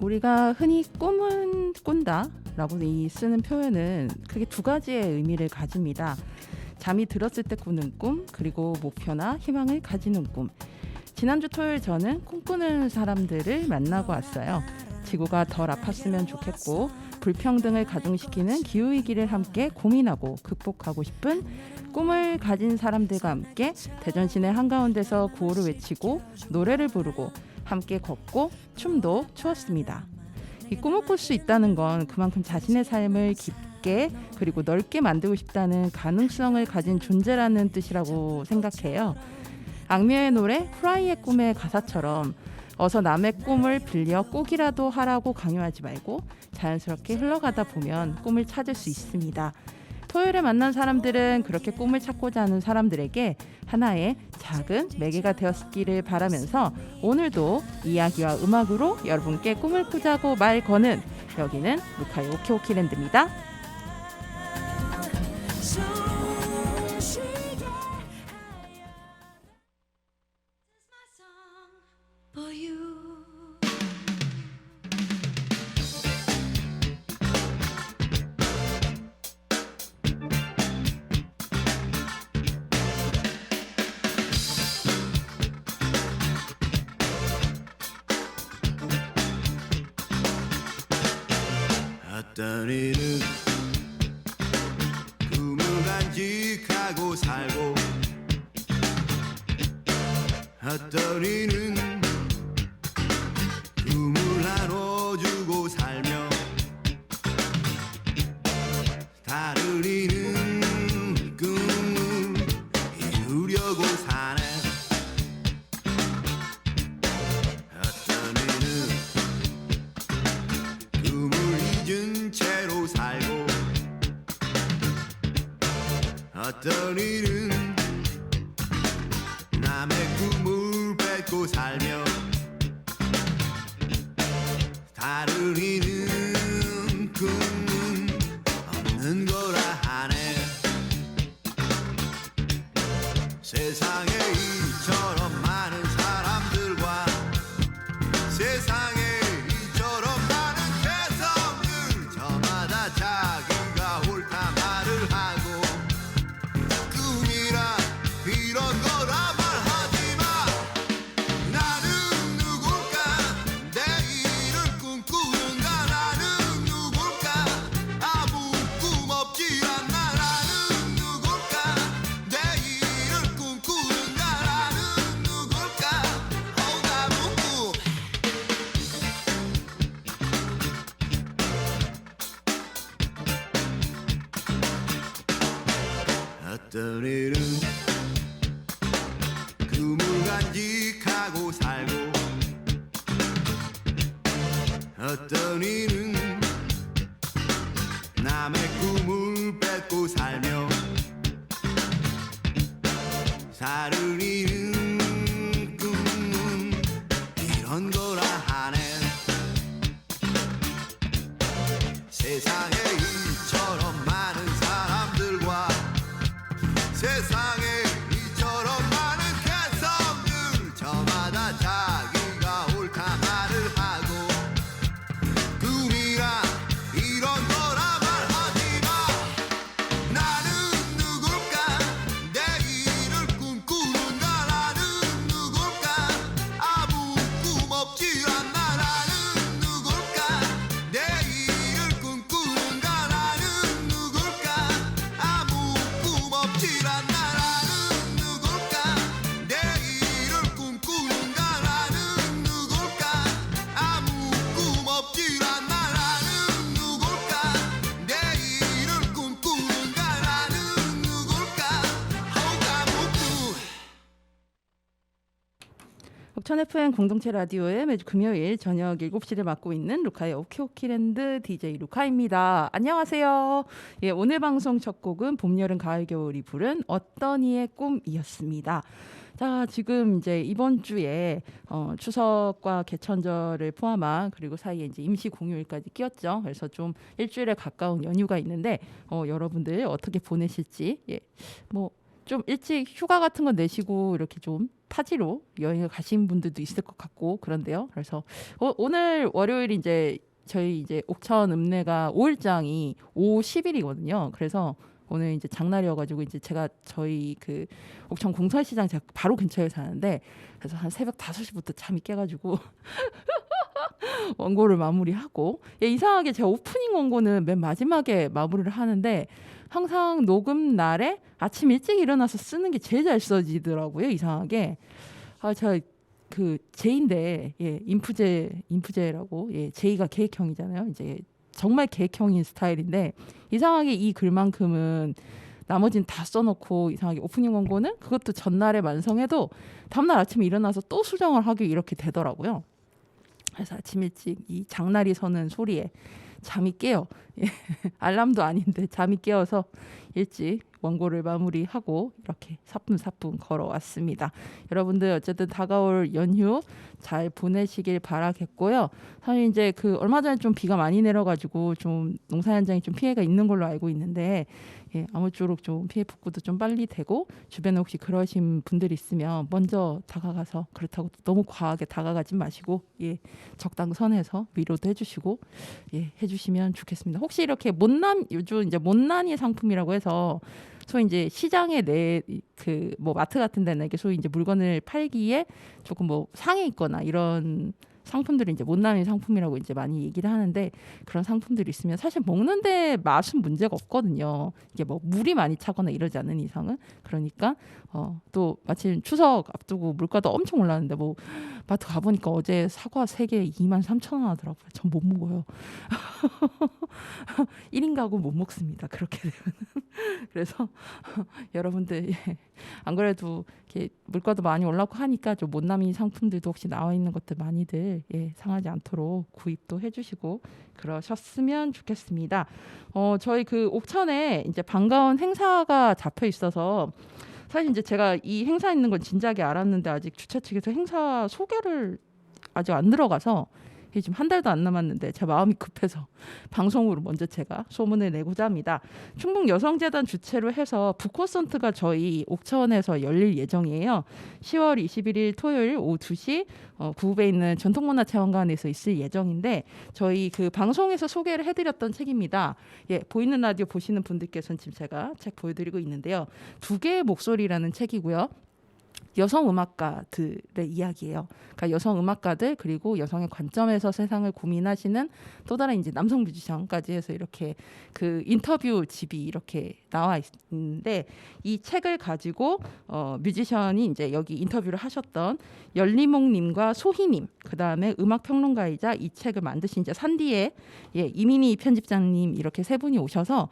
우리가 흔히 꿈은 꾼다라고 쓰는 표현은 크게 두 가지의 의미를 가집니다. 잠이 들었을 때 꾸는 꿈, 그리고 목표나 희망을 가지는 꿈. 지난주 토요일 저는 꿈꾸는 사람들을 만나고 왔어요. 지구가 덜 아팠으면 좋겠고 불평등을 가중시키는 기후위기를 함께 고민하고 극복하고 싶은 꿈을 가진 사람들과 함께 대전 시내 한가운데서 구호를 외치고 노래를 부르고 함께 걷고 춤도 추었습니다. 이 꿈을 꿀 수 있다는 건 그만큼 자신의 삶을 깊게 그리고 넓게 만들고 싶다는 가능성을 가진 존재라는 뜻이라고 생각해요. 악뮤의 노래 후라이의 꿈의 가사처럼 어서 남의 꿈을 빌려 꾸기라도 하라고 강요하지 말고 자연스럽게 흘러가다 보면 꿈을 찾을 수 있습니다. 토요일에 만난 사람들은 그렇게 꿈을 찾고자 하는 사람들에게 하나의 작은 매개가 되었기를 바라면서 오늘도 이야기와 음악으로 여러분께 꿈을 꾸자고 말 거는 여기는 루카의 오키오키랜드입니다. 어떤 이는 꿈을 간직하고 살고 어떤 이는 꿈을 나눠주고 살며 다른 이는 꿈을 이루려고 사네. 어떤 이는 꿈을 잊은 채로 살고 어떤 이는 남의 꿈을 뺏고 살며 다른 이는 꿈은 없는 거라 하네. 세상에 이처럼 많은 사람들과 세상에 이처럼 많은 개성들 저마다 자기가 옳다 말을 하고 꿈이란 이런 거라 말하지마. 나는 누굴까 내일을 꿈꾸는가. 나는 누굴까 아무 꿈 없지 않나. 나는 누굴까 내일을 꿈꾸는가. 나는 누굴까 아무 꿈. 어떤 일은 꿈을 간직하고 살고 어떤 이는 남의 꿈을 뺏고 살며 다른 이는 꿈은 이런 거라 하네. 세상에 이처럼 많은 사람들과 세상에 이처럼 많은 개성들 저마다 자기가 옳다 말을 하고 꿈이란 이런 거라 말하지마. 나는 누굴까 내일을 꿈꾸는가. 나는 누굴까 아무 꿈 없지 않나. 나는 누굴까 내일을 꿈꾸는가. 나는 누굴까 아무 꿈 없지 않나. 나는 누굴까 내일을 꿈꾸는가. 나는 누굴까 아무 꿈 없지 않나. 나는 누굴까 내일을 꿈꾸는가. 나는 누굴까 아무 꿈. 옥천 FM 공동체 라디오의 매주 금요일 저녁 7시를 맡고 있는 루카의 오키오키랜드 DJ 루카입니다. 안녕하세요. 예, 오늘 방송 첫 곡은 봄, 여름, 가을, 겨울이 부른 어떤 이의 꿈이었습니다. 자, 지금 이제 이번 주에 추석과 개천절을 포함한 그리고 사이에 이제 임시 공휴일까지 끼었죠. 그래서 좀 일주일에 가까운 연휴가 있는데 여러분들 어떻게 보내실지 좀 일찍 휴가 같은 거 내시고 이렇게 좀 타지로 여행을 가신 분들도 있을 것 같고 그런데요. 그래서 오늘 월요일 이제 저희 이제 옥천 읍내가 5일장이 5, 10일이거든요. 그래서 오늘 이제 장날이어가지고 이제 제가 저희 그 옥천 공설시장 제가 바로 근처에 사는데 그래서 한 새벽 5시부터 잠이 깨가지고 원고를 마무리하고 이상하게 제가 오프닝 원고는 맨 마지막에 마무리를 하는데 항상 녹음 날에 아침 일찍 일어나서 쓰는 게 제일 잘 써지더라고요. 이상하게 제가 그 제인데 인프제라고 제이가 계획형이잖아요. 이제 정말 계획형인 스타일인데 이상하게 이 글만큼은 나머지는 다 써놓고 이상하게 오프닝 원고는 그것도 전날에 완성해도 다음날 아침에 일어나서 또 수정을 하기 이렇게 되더라고요. 그래서 아침 일찍 이 장날이 서는 소리에 잠이 깨요. 알람도 아닌데 잠이 깨어서 일찍 원고를 마무리하고 이렇게 사뿐사뿐 걸어왔습니다. 여러분들 어쨌든 다가올 연휴 잘 보내시길 바라겠고요. 사실 이제 그 얼마 전에 좀 비가 많이 내려가지고 좀 농사 현장에 좀 피해가 있는 걸로 알고 있는데 아무쪼록 좀 피해 복구도 좀 빨리 되고 주변에 혹시 그러신 분들이 있으면 먼저 다가가서 그렇다고 너무 과하게 다가가지 마시고 적당선에서 위로도 해주시고 해주시면 좋겠습니다. 혹시 이렇게 요즘 이제 못난이 상품이라고 해서 소위 이제 시장에 그 뭐 마트 같은 데는 이게 소위 이제 물건을 팔기에 조금 뭐 상해 있거나 이런 상품들이 이제 못난이 상품이라고 이제 많이 얘기를 하는데 그런 상품들이 있으면 사실 먹는데 맛은 문제가 없거든요. 이게 뭐 물이 많이 차거나 이러지 않는 이상은. 그러니까 또 마침 추석 앞두고 물가도 엄청 올랐는데 뭐 마트 가보니까 어제 사과 3개 23,000원 하더라고요. 전 못 먹어요. 1인 가구 못 먹습니다. 그렇게 되면. 그래서 여러분들 안 그래도 이렇게 물가도 많이 올랐고 하니까 좀 못남이 상품들도 혹시 나와 있는 것들 많이들 상하지 않도록 구입도 해주시고 그러셨으면 좋겠습니다. 저희 그 옥천에 이제 반가운 행사가 잡혀 있어서 사실 이제 제가 이 행사 있는 건 진작에 알았는데 아직 주최 측에서 행사 소개를 아직 안 들어가서 지금 한 달도 안 남았는데 제 마음이 급해서 방송으로 먼저 제가 소문을 내고자 합니다. 충북 여성재단 주최로 해서 북콘서트가 저희 옥천에서 열릴 예정이에요. 10월 21일 토요일 오후 2시 구읍에 있는 전통문화체험관에서 있을 예정인데 저희 그 방송에서 소개를 해드렸던 책입니다. 보이는 라디오 보시는 분들께서는 지금 제가 책 보여드리고 있는데요. 2개의 목소리라는 책이고요. 여성 음악가들의 이야기예요. 그러니까 여성 음악가들 그리고 여성의 관점에서 세상을 고민하시는 또 다른 이제 남성 뮤지션까지 해서 이렇게 그 인터뷰 집이 이렇게 나와 있는데 이 책을 가지고 뮤지션이 이제 여기 인터뷰를 하셨던 열리몽님과 소희님 그 다음에 음악 평론가이자 이 책을 만드신 이제 산디의 이민희 편집장님 이렇게 세 분이 오셔서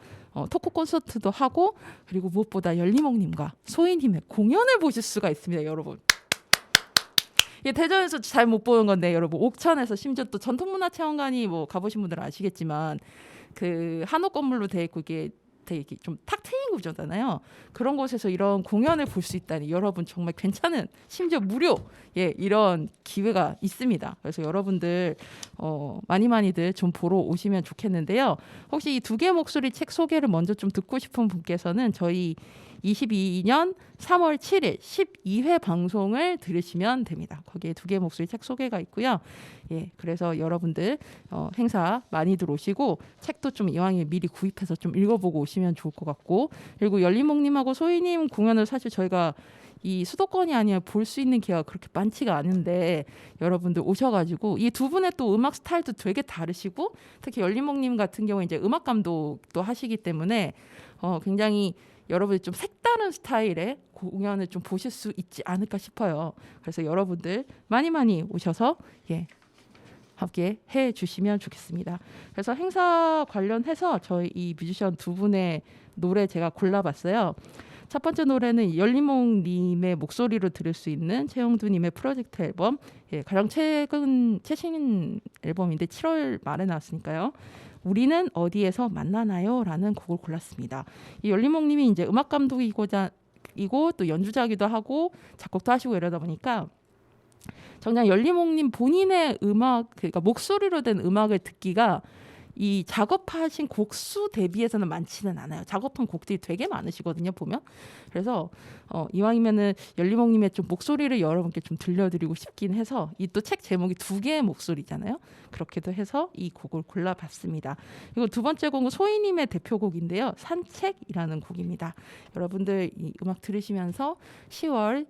토크 콘서트도 하고 그리고 무엇보다 열리몽님과 소희님의 공연을 보실 수가 있습니다, 여러분. 대전에서 잘 못 보는 건데 여러분 옥천에서 심지어 또 전통문화체험관이 뭐 가보신 분들은 아시겠지만 그 한옥 건물로 돼 있고 이게 되게 좀 탁 트인 구조잖아요. 그런 곳에서 이런 공연을 볼 수 있다니 여러분 정말 괜찮은 심지어 무료 이런 기회가 있습니다. 그래서 여러분들 많이들 좀 보러 오시면 좋겠는데요. 혹시 이 2개 목소리 책 소개를 먼저 좀 듣고 싶은 분께서는 저희 22년 3월 7일 12회 방송을 들으시면 됩니다. 거기에 2개 목소리 책 소개가 있고요. 그래서 여러분들 행사 많이들 오시고 책도 좀 이왕에 미리 구입해서 좀 읽어보고 오시면 좋을 것 같고 그리고 열리몽님하고 소희님 공연을 사실 저희가 이 수도권이 아니라 볼 수 있는 기회가 그렇게 많지가 않은데 여러분들 오셔가지고 이 두 분의 또 음악 스타일도 되게 다르시고 특히 열리몽님 같은 경우에 이제 음악 감독도 하시기 때문에 굉장히 여러분이 좀 색다른 스타일의 공연을 좀 보실 수 있지 않을까 싶어요. 그래서 여러분들 많이 오셔서 함께 해주시면 좋겠습니다. 그래서 행사 관련해서 저희 이 뮤지션 2분의 노래 제가 골라봤어요. 첫 번째 노래는 열리몽님의 목소리로 들을 수 있는 최영두님의 프로젝트 앨범 가장 최신 앨범인데 7월 말에 나왔으니까요. 우리는 어디에서 만나나요? 라는 곡을 골랐습니다. 이 열리몽님이 이제 음악 감독이고 또 연주자기도 하고 작곡도 하시고 이러다 보니까 정작 열리몽님 본인의 음악 그러니까 목소리로 된 음악을 듣기가 이 작업하신 곡수 대비해서는 많지는 않아요. 작업한 곡들이 되게 많으시거든요, 보면. 그래서 이왕이면은 열리몽님의 좀 목소리를 여러분께 좀 들려드리고 싶긴 해서 이 또 책 제목이 두 개의 목소리잖아요. 그렇게도 해서 이 곡을 골라봤습니다. 그리고 두 번째 곡은 소희님의 대표곡인데요. 산책이라는 곡입니다. 여러분들 이 음악 들으시면서 10월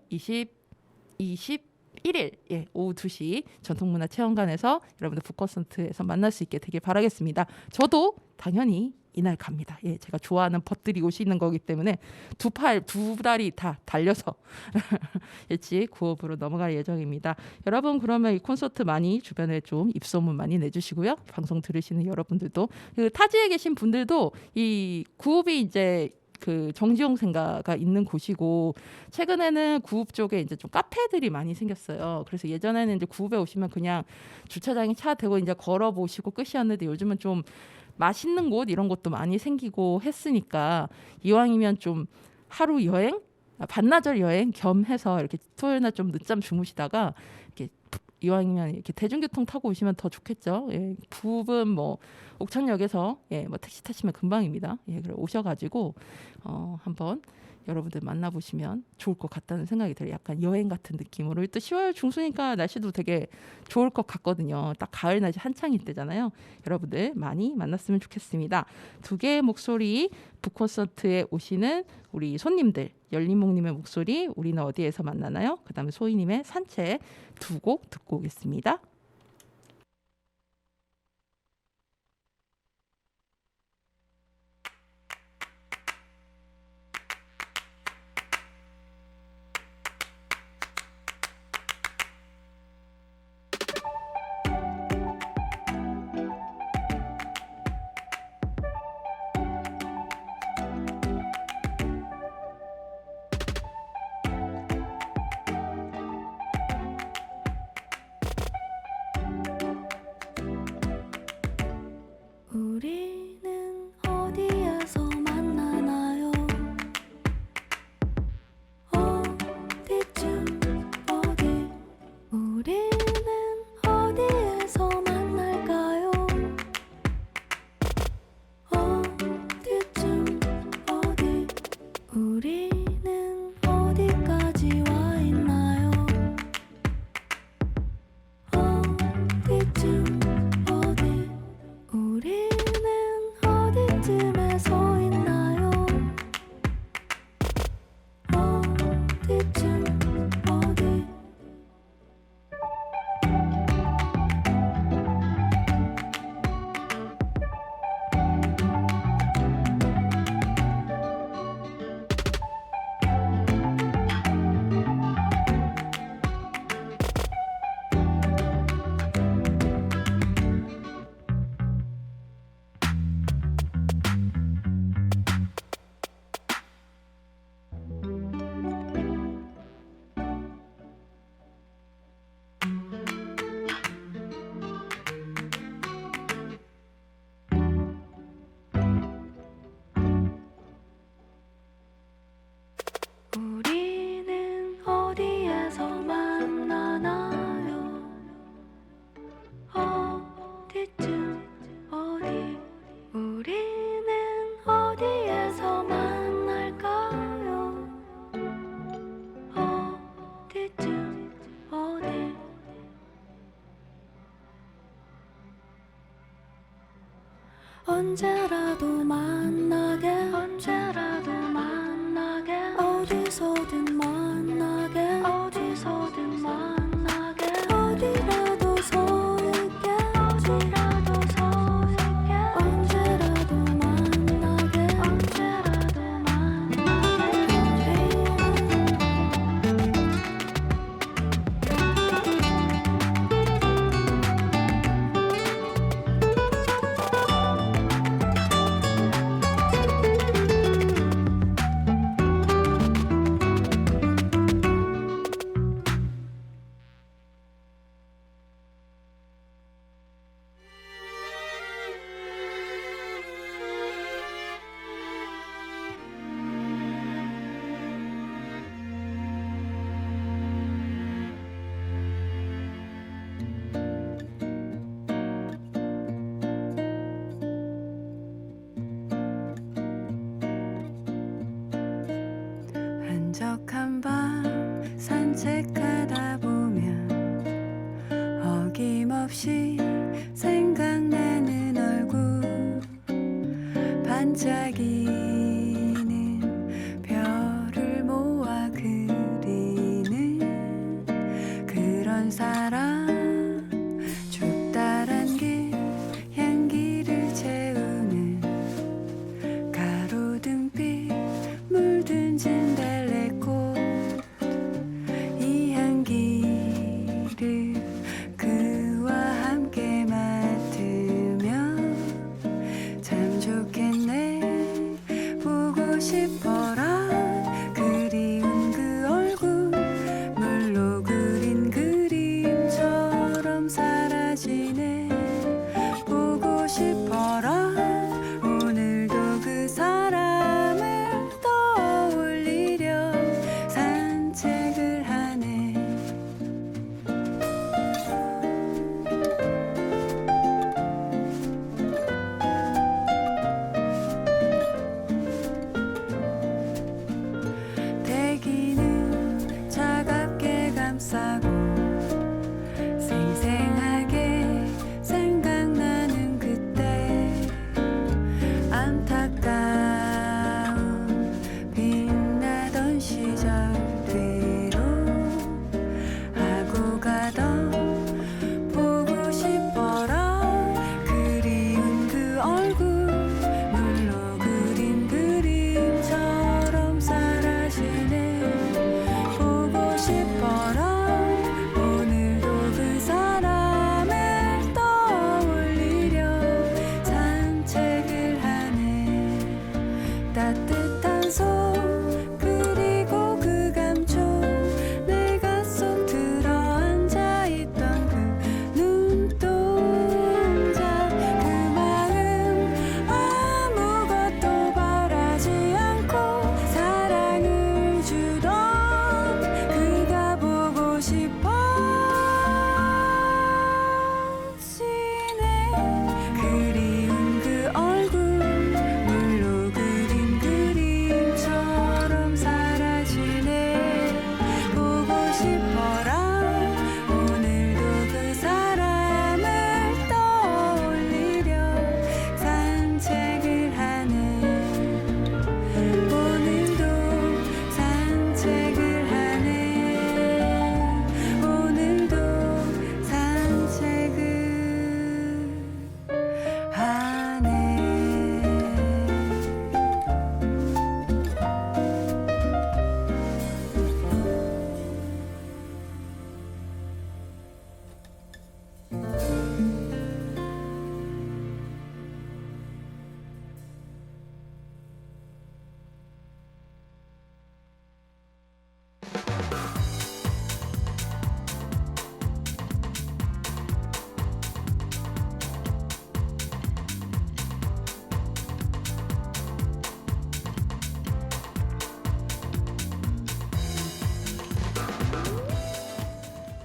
21일 오후 2시 전통문화체험관에서 여러분들 북콘서트에서 만날 수 있게 되길 바라겠습니다. 저도 당연히 이날 갑니다. 제가 좋아하는 벗들이 오시는 거기 때문에 두 다리 다 달려서 일찍 구업으로 넘어갈 예정입니다. 여러분 그러면 이 콘서트 많이 주변에 좀 입소문 많이 내주시고요. 방송 들으시는 여러분들도 그 타지에 계신 분들도 이 구업이 이제 그 정지용 생가가 있는 곳이고 최근에는 구읍 쪽에 이제 좀 카페들이 많이 생겼어요. 그래서 예전에는 이제 구읍에 오시면 그냥 주차장에 차 대고 이제 걸어 보시고 끝이었는데 요즘은 좀 맛있는 곳 이런 것도 많이 생기고 했으니까 이왕이면 좀 하루 여행, 반나절 여행 겸해서 이렇게 토요일 날 좀 늦잠 주무시다가 이렇게 이왕이면 이렇게 대중교통 타고 오시면 더 좋겠죠. 부읍은 뭐 옥천역에서 뭐 택시 타시면 금방입니다. 그래 오셔가지고 한번 여러분들 만나보시면 좋을 것 같다는 생각이 들어요. 약간 여행 같은 느낌으로. 또 10월 중순이니까 날씨도 되게 좋을 것 같거든요. 딱 가을 날씨 한창일 때잖아요. 여러분들 많이 만났으면 좋겠습니다. 두 개의 목소리 북콘서트에 오시는 우리 손님들 열린목님의 목소리 우리는 어디에서 만나나요? 그 다음에 소희님의 산책 두 곡 듣고 오겠습니다. 우리는 어디에서 만나나요? 어디쯤 어디? 우리는 어디에서 만날까요? 어디쯤 어디? 우리는 어디까지 와 있나요? 어디쯤 어디? 우리는 어디쯤에 서 있나요? 어디쯤 어디? 우리는 어디에서 만나나요? 어디쯤 어디? 우리는 어디에서 만날까요? 어디쯤 어디? 언제라도 만나게 언제라도 만나게 어디서든 만나게 어디서든 만나게 어디라도 서 있게 어디라도 서 있게 언제라도 만나게 언제라도 만나게 없이 생각나는 얼굴 반짝이는 별을 모아 그리는 그런 사람 좁다란 길 향기를 채우는 가로등빛 물든 진달래꽃 이 향기를 그와 함께 맡으면 참 좋겠네 보고 싶어라 그리운 그 얼굴 물로 그린 그림처럼 사라지네 보고 싶어라 오늘도 그 사람을 떠올리려 산책을 하네 대기는 차갑게 감싸고 생생하게 생각나는 그때 안타까운 빛나던 시절 뒤로 하고 가던 보고 싶어라 그리운 그 얼굴 물로 그린 그림처럼 사라지네 보고 싶어라 오늘도 그 사람을 떠올리려 산책을 하네 따뜻한 손 그리고 그 감촉 내가 쏙 들어앉아 있던 그 눈동자 그 마음 아무것도 바라지 않고 사랑을 주던 그가 보고 싶어지네 그리운 그 얼굴 물로 그린 그림처럼 사라지네 보고 싶어라 오늘도 그 사람을 떠올리려 산책을 하네 오늘도 산책을 하네 오늘도 산책을 하네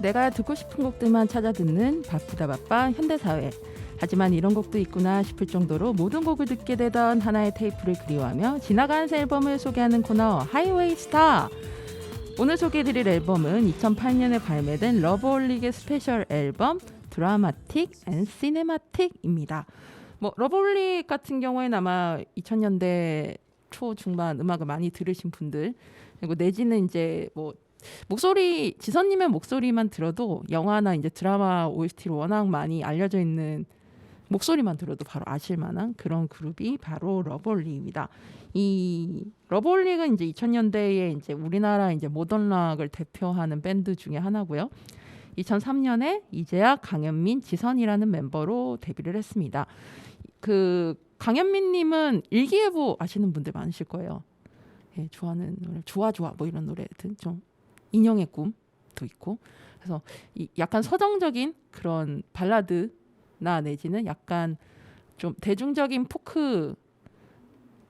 내가 듣고 싶은 곡들만 찾아 듣는 바쁘다 바빠 현대사회. 하지만 이런 곡도 있구나 싶을 정도로 모든 곡을 듣게 되던 하나의 테이프를 그리워하며 지나간 새 앨범을 소개하는 코너 하이웨이 스타. 오늘 소개해드릴 앨범은 2008년에 발매된 러브홀릭의 스페셜 앨범 드라마틱 앤 시네마틱입니다. 러브홀릭 같은 경우에는 아마 2000년대 초 중반 음악을 많이 들으신 분들 그리고 내지는 이제 목소리 지선님의 목소리만 들어도 영화나 이제 드라마 OST로 워낙 많이 알려져 있는 목소리만 들어도 바로 아실 만한 그런 그룹이 바로 러브홀릭입니다. 이 러브홀릭은 이제 2000년대에 이제 우리나라 이제 모던 락을 대표하는 밴드 중에 하나고요. 2003년에 이재학, 강현민, 지선이라는 멤버로 데뷔를 했습니다. 그 강현민님은 일기예보 아시는 분들 많으실 거예요. 예, 좋아하는 노래, 좋아 이런 노래들 좀 인형의 꿈도 있고 그래서 약간 서정적인 그런 발라드나 내지는 약간 좀 대중적인 포크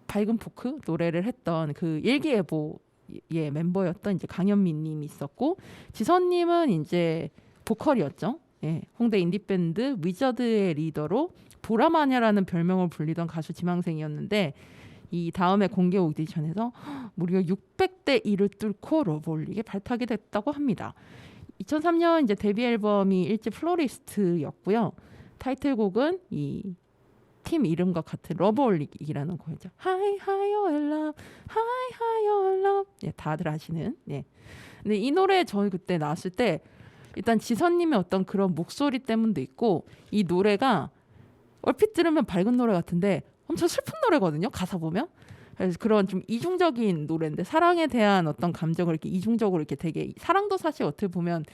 밝은 포크 노래를 했던 그 일기예보의 멤버였던 이제 강현민님이 있었고 지선님은 이제 보컬이었죠. 예, 홍대 인디밴드 위저드의 리더로 보라마녀라는 별명을 불리던 가수 지망생이었는데 이 다음에 공개 오디션에서 무려 600대 1을 뚫고 러브홀릭에 발탁이 됐다고 합니다. 2003년 이제 데뷔 앨범이 1집 플로리스트였고요. 타이틀곡은 이 팀 이름과 같은 러브홀릭이라는 곡이죠. Hi, hi, your love, hi, hi, your love. 예, 다들 아시는. 예. 근데 이 노래 저희 그때 나왔을 때 일단 지선님의 어떤 그런 목소리 때문도 있고 이 노래가 얼핏 들으면 밝은 노래 같은데 엄청 슬픈 노래거든요. 가사 보면. 그래서 그런 좀 이중적인 노래인데 사랑에 대한 어떤 감정을 이렇게 이중적으로 이렇게 되게 사랑도 사실 어떻게 보면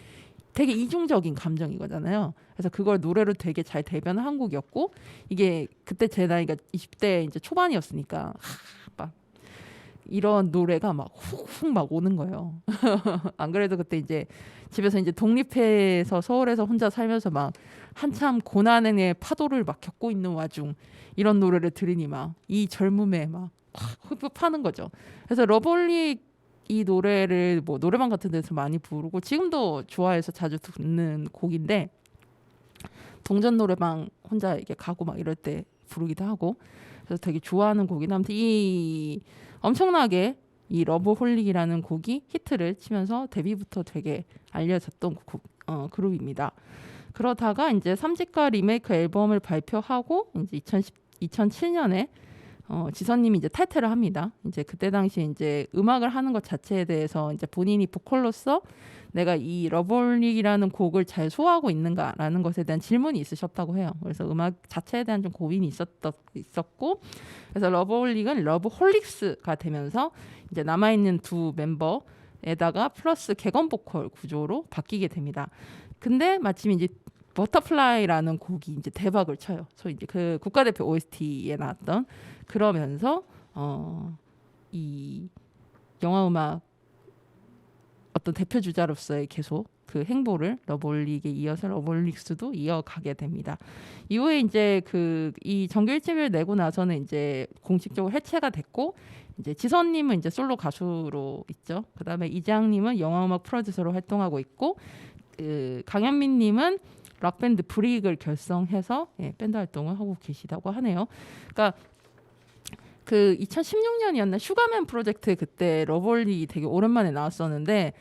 되게 이중적인 감정이거든요. 그래서 그걸 노래로 되게 잘 대변한 한 곡이었고 이게 그때 제 나이가 20대 이제 초반이었으니까 막 이런 노래가 막 훅훅 막 오는 거예요. 안 그래도 그때 이제 집에서 이제 독립해서 서울에서 혼자 살면서 막 한참 고난의 파도를 막 겪고 있는 와중 이런 노래를 들으니 막 이 젊음에 막 흡입하는 거죠. 그래서 러블리 이 노래를 뭐 노래방 같은 데서 많이 부르고 지금도 좋아해서 자주 듣는 곡인데 동전 노래방 혼자 이렇게 가고 막 이럴 때 부르기도 하고 그래서 되게 좋아하는 곡이다. 아무튼 이 엄청나게 이 러브홀릭이라는 곡이 히트를 치면서 데뷔부터 되게 알려졌던 그룹입니다. 그러다가 이제 3집과 리메이크 앨범을 발표하고 이제 2007년에 지선님이 이제 탈퇴를 합니다. 이제 그때 당시 이제 음악을 하는 것 자체에 대해서 이제 본인이 보컬로서 내가 이 러브홀릭이라는 곡을 잘 소화하고 있는가라는 것에 대한 질문이 있으셨다고 해요. 그래서 음악 자체에 대한 좀 고민이 있었고, 그래서 러브홀릭은 러브홀릭스가 되면서 이제 남아 있는 두 멤버에다가 플러스 객원 보컬 구조로 바뀌게 됩니다. 근데 마침 이제 버터플라이라는 곡이 이제 대박을 쳐요. 그래서 이제 그 국가대표 OST에 나왔던 그러면서 이 영화 음악 어떤 대표 주자로서의 계속 그 행보를 러브홀릭에 이어서 러브홀릭스도 이어가게 됩니다. 이후에 이제 이 정규 1집을 내고 나서는 이제 공식적으로 해체가 됐고 이제 지선님은 이제 솔로 가수로 있죠. 그다음에 이재학님은 영화 음악 프로듀서로 활동하고 있고 강현민님은 락밴드 브릭을 결성해서 밴드 활동을 하고 계시다고 하네요. 그러니까 그 2016년이었나 슈가맨 프로젝트 그때 러브홀릭이 되게 오랜만에 나왔었는데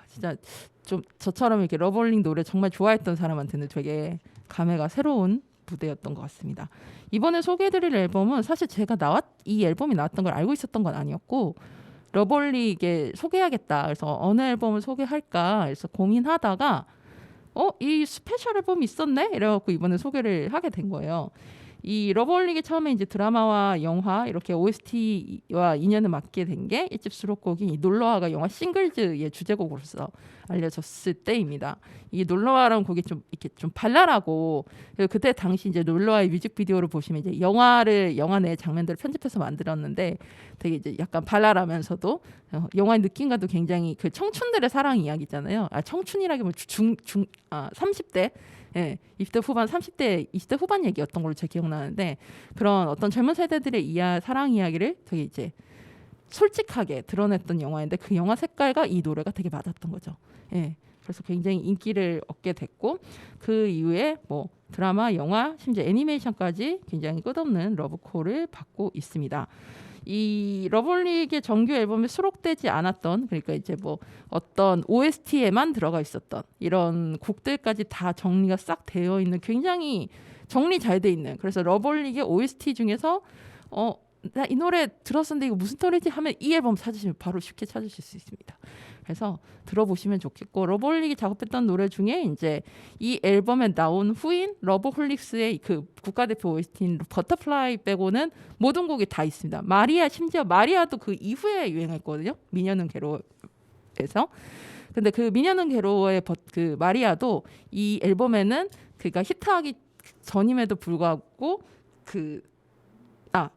진짜 좀 저처럼 이렇게 러브홀릭 노래 정말 좋아했던 사람한테는 되게 감회가 새로운 무대였던 것 같습니다. 이번에 소개해드릴 앨범은 사실 제가 이 앨범이 나왔던 걸 알고 있었던 건 아니었고 러브홀릭에 소개하겠다. 그래서 어느 앨범을 소개할까 해서 고민하다가 이 스페셜 앨범이 있었네? 이래갖고 이번에 소개를 하게 된 거예요. 이 러브홀릭이 처음에 이제 드라마와 영화 이렇게 OST와 인연을 맡게 된 게 1집 수록곡인 이 놀러와가 영화 싱글즈의 주제곡으로서 알려졌을 때입니다. 이 놀러와라는 곡이 좀 이렇게 좀 발랄하고 그때 당시 이제 놀러와의 뮤직비디오를 보시면 이제 영화 내 장면들을 편집해서 만들었는데 되게 이제 약간 발랄하면서도 영화의 느낌과도 굉장히 그 청춘들의 사랑 이야기잖아요. 청춘이라기보다 30대 20대 후반 30대 20대 후반 얘기였던 걸로 제가 기억나는데 그런 어떤 젊은 세대들의 사랑 이야기를 되게 이제 솔직하게 드러냈던 영화인데 그 영화 색깔과 이 노래가 되게 맞았던 거죠. 그래서 굉장히 인기를 얻게 됐고 그 이후에 뭐 드라마, 영화, 심지어 애니메이션까지 굉장히 끝없는 러브콜을 받고 있습니다. 이 러브홀릭의 정규 앨범에 수록되지 않았던 그러니까 이제 뭐 어떤 OST에만 들어가 있었던 이런 곡들까지 다 정리가 싹 되어 있는 굉장히 정리 잘 돼 있는 그래서 러브홀릭의 OST 중에서 나 이 노래 들었었는데 이거 무슨 노래지 하면 이 앨범 찾으시면 바로 쉽게 찾으실 수 있습니다. 그래서 들어보시면 좋겠고 러브홀릭이 작업했던 노래 중에 이제 이 앨범에 나온 후인 러브홀릭스의 그 국가대표 OST인 버터플라이 빼고는 모든 곡이 다 있습니다. 심지어 마리아도 그 이후에 유행했거든요. 미녀는 괴로워에서. 근데 그 미녀는 괴로워의 그 마리아도 이 앨범에는 그가 히트하기 전임에도 불구하고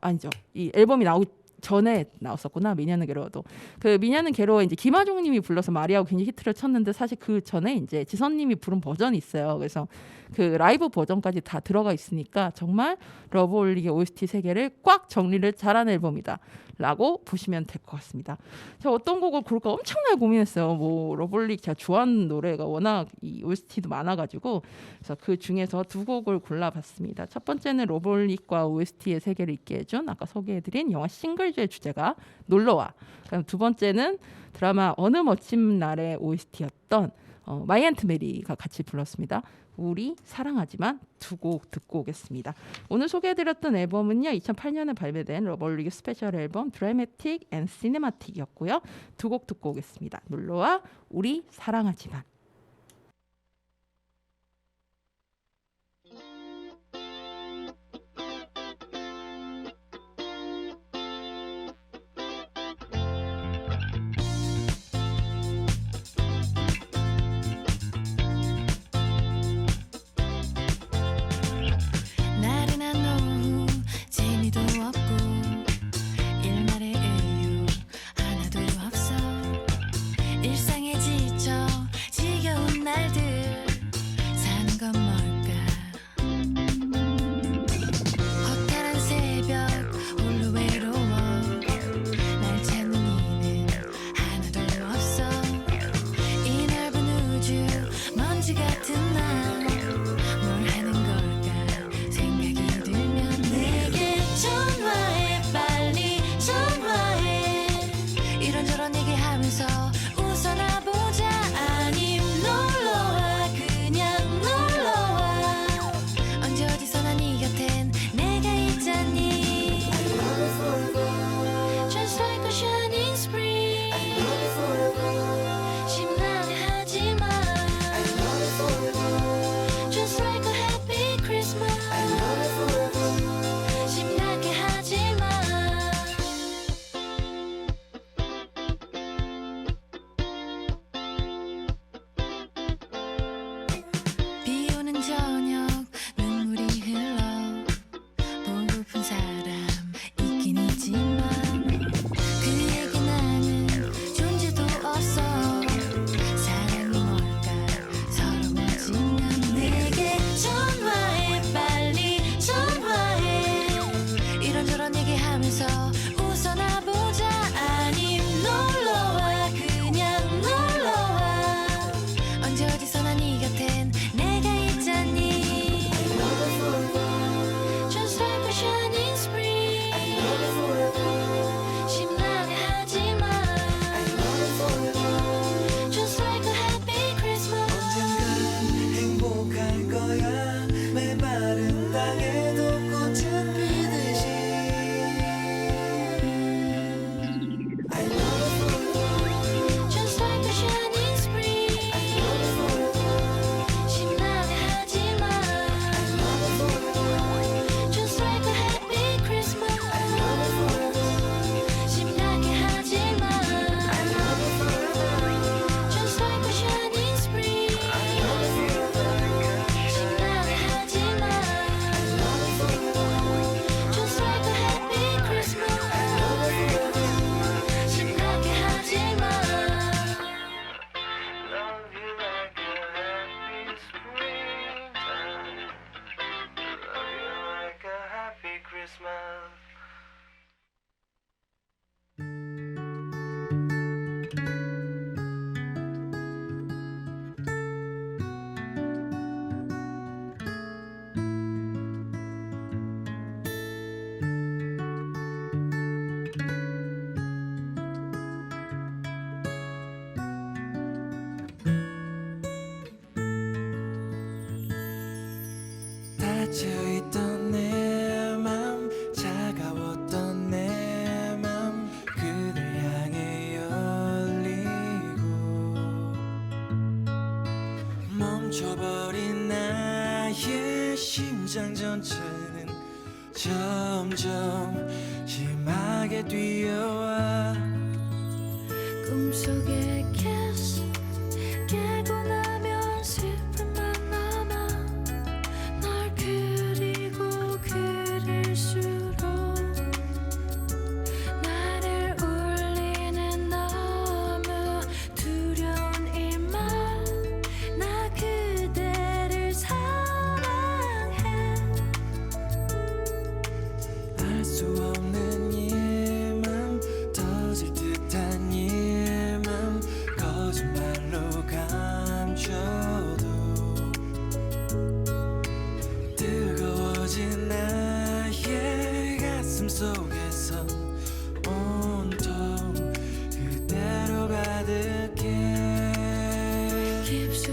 아니죠. 이 앨범이 나오기 전에 나왔었구나. 미녀는 괴로워도. 그 미녀는 괴로워 이제 김하중님이 불러서 마리아가 굉장히 히트를 쳤는데 사실 그 전에 이제 지선님이 부른 버전이 있어요. 그래서 그 라이브 버전까지 다 들어가 있으니까 정말 러브홀릭의 OST 세계를 꽉 정리를 잘한 앨범이다라고 보시면 될 것 같습니다. 제가 어떤 곡을 고를까 엄청나게 고민했어요. 뭐 러브홀릭 제가 좋아하는 노래가 워낙 이 OST도 많아가지고 그래서 그 중에서 두 곡을 골라봤습니다. 첫 번째는 러브홀릭과 OST의 세계를 있게 해준 아까 소개해드린 영화 싱글즈의 주제가 놀러와. 그럼 두 번째는 드라마 어느 멋진 날의 OST였던 마이 앤트 메리가 같이 불렀습니다. 우리 사랑하지만 두 곡 듣고 오겠습니다. 오늘 소개해드렸던 앨범은요 2008년에 발매된 러블리기 스페셜 앨범 드라마틱 앤 시네마틱이었고요. 두 곡 듣고 오겠습니다. 놀러와 우리 사랑하지만. 나른한 오후 재미도 없고 일말의 이유 하나도 없어 일상에 지쳐 지겨운 날들 사는 건 뭘까 허탈한 새벽 홀로 외로워 날 찾는 이는 하나도 없어 이 넓은 우주 먼지 같은 날 뭘 하는 걸까 생각이 들면 내게 전화해 빨리 전화해 이런저런 얘기하면서 웃어나 보자 아님 놀러와 그냥 놀러와 언제 어디서나 네 곁엔 내가 있잖니 Just like a shining spring 심란해 하지마 Just like a happy Christmas 심하게 하지마 비 오는 저녁 눈물이 흘러 보고픈 사람 있긴 있지만 그에게 나는 존재도 없어 사랑이 뭘까 서러워지면 내게 전화해 빨리 전화해 이런저런 얘기하면서 웃어나 보자 아님 놀러와 그냥 놀러와 언제 어디서나 네 곁엔 내가 있잖니 Just like a shining spring 심란해 하지마 Just like a happy Christmas 언젠간 행복할 거야 메마른 땅에도 꽃은 피듯이 I love you Just like a shining spring 심란해 하지마 Just like a happy Christmas 심하게 하지마 Just like a shining spring 심란해 하지마 Just like a happy Christmas 심하게 하지마 Love you like a happy springtime Love you like a happy Christmas 닫혀있던 내 맘 차가웠던 내 맘 그댈 향해 열리고 멈춰버린 나의 심장 전체는 점점 심하게 뛰어와 꿈속의 kiss 깨고 나면 슬픔만 남아 널 그리고 그릴수록 나를 울리는 너무 두려운 이 말 나 그대를 사랑해 알 수 없는 이 맘 터질 듯한 이 맘 거짓말로 감춰도 뜨거워진 나의 가슴 속에선 온통 그대로 가득해 깊숙이